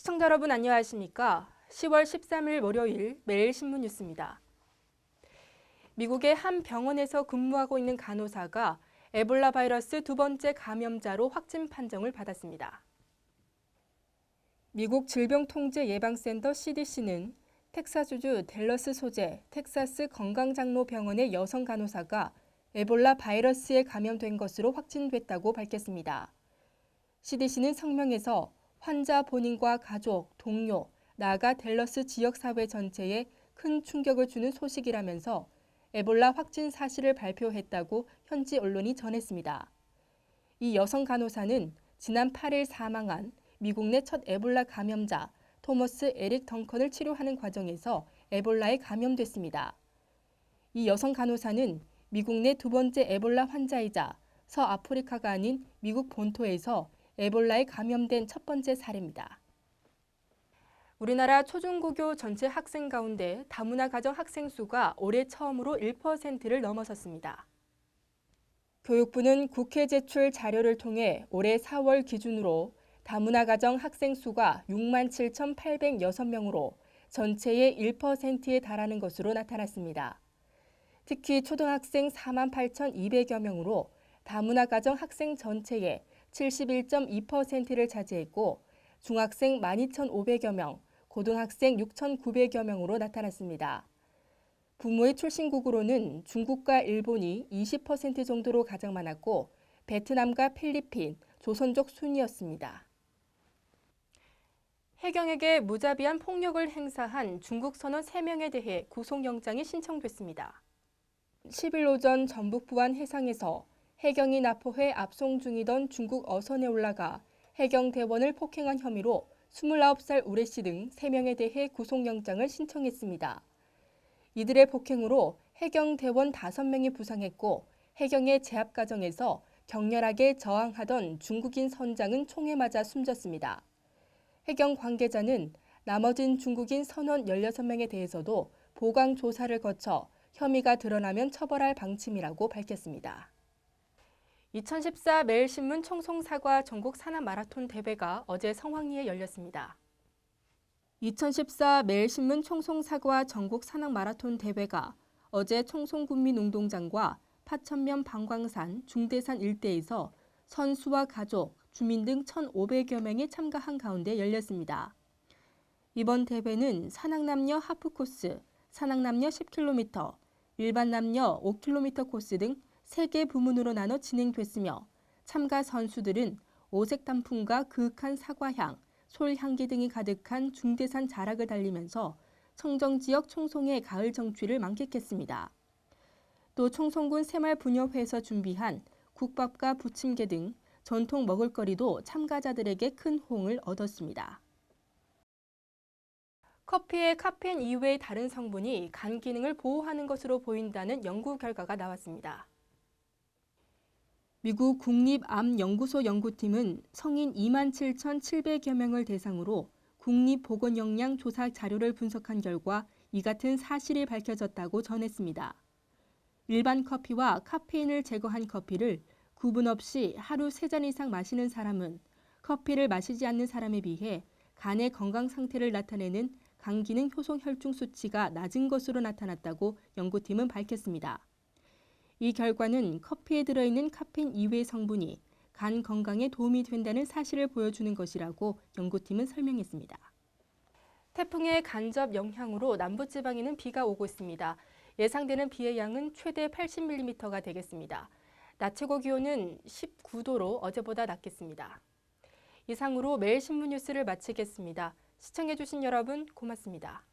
시청자 여러분 안녕하십니까? 10월 13일 월요일 매일신문 뉴스입니다. 미국의 한 병원에서 근무하고 있는 간호사가 에볼라 바이러스 두 번째 감염자로 확진 판정을 받았습니다. 미국 질병통제예방센터 CDC는 텍사스주 댈러스 소재 텍사스 건강장로병원의 여성 간호사가 에볼라 바이러스에 감염된 것으로 확진됐다고 밝혔습니다. CDC는 성명에서 환자 본인과 가족, 동료, 나아가 댈러스 지역사회 전체에 큰 충격을 주는 소식이라면서 에볼라 확진 사실을 발표했다고 현지 언론이 전했습니다. 이 여성 간호사는 지난 8일 사망한 미국 내 첫 에볼라 감염자 토머스 에릭 덩컨을 치료하는 과정에서 에볼라에 감염됐습니다. 이 여성 간호사는 미국 내 두 번째 에볼라 환자이자 서아프리카가 아닌 미국 본토에서 에볼라에 감염된 첫 번째 사례입니다. 우리나라 초중고교 전체 학생 가운데 다문화 가정 학생 수가 올해 처음으로 1%를 넘어섰습니다. 교육부는 국회 제출 자료를 통해 올해 4월 기준으로 다문화 가정 학생 수가 67,806명으로 전체의 1%에 달하는 것으로 나타났습니다. 특히 초등학생 48,200여 명으로 다문화 가정 학생 전체의 71.2%를 차지했고 중학생 12,500여 명, 고등학생 6,900여 명으로 나타났습니다. 부모의 출신국으로는 중국과 일본이 20% 정도로 가장 많았고 베트남과 필리핀, 조선족 순이었습니다. 해경에게 무자비한 폭력을 행사한 중국 선원 3명에 대해 구속영장이 신청됐습니다. 10일 오전 전북 부안 해상에서 해경이 납포해 압송 중이던 중국 어선에 올라가 해경 대원을 폭행한 혐의로 29살 우레 씨 등 3명에 대해 구속영장을 신청했습니다. 이들의 폭행으로 해경 대원 5명이 부상했고 해경의 제압 과정에서 격렬하게 저항하던 중국인 선장은 총에 맞아 숨졌습니다. 해경 관계자는 나머진 중국인 선원 16명에 대해서도 보강 조사를 거쳐 혐의가 드러나면 처벌할 방침이라고 밝혔습니다. 2014 매일신문 청송사과 전국 산악 마라톤 대회가 어제 성황리에 열렸습니다. 2014 매일신문 청송사과 전국 산악 마라톤 대회가 어제 청송군민운동장과 파천면 방광산, 중대산 일대에서 선수와 가족, 주민 등 1,500여 명이 참가한 가운데 열렸습니다. 이번 대회는 산악남녀 하프코스, 산악남녀 10km, 일반 남녀 5km 코스 등 3개 부문으로 나눠 진행됐으며 참가 선수들은 오색 단풍과 그윽한 사과향, 솔향기 등이 가득한 중대산 자락을 달리면서 청정지역 청송의 가을 정취를 만끽했습니다. 또 청송군 새마을부녀회에서 준비한 국밥과 부침개 등 전통 먹을거리도 참가자들에게 큰 호응을 얻었습니다. 커피의 카페인 이외의 다른 성분이 간 기능을 보호하는 것으로 보인다는 연구 결과가 나왔습니다. 미국 국립암연구소 연구팀은 성인 27,700여 명을 대상으로 국립보건영양조사 자료를 분석한 결과 이 같은 사실이 밝혀졌다고 전했습니다. 일반 커피와 카페인을 제거한 커피를 구분 없이 하루 3잔 이상 마시는 사람은 커피를 마시지 않는 사람에 비해 간의 건강 상태를 나타내는 간 기능 효소 혈중 수치가 낮은 것으로 나타났다고 연구팀은 밝혔습니다. 이 결과는 커피에 들어있는 카페인 이외의 성분이 간 건강에 도움이 된다는 사실을 보여주는 것이라고 연구팀은 설명했습니다. 태풍의 간접 영향으로 남부지방에는 비가 오고 있습니다. 예상되는 비의 양은 최대 80mm가 되겠습니다. 낮 최고 기온은 19도로 어제보다 낮겠습니다. 이상으로 매일신문 뉴스를 마치겠습니다. 시청해주신 여러분 고맙습니다.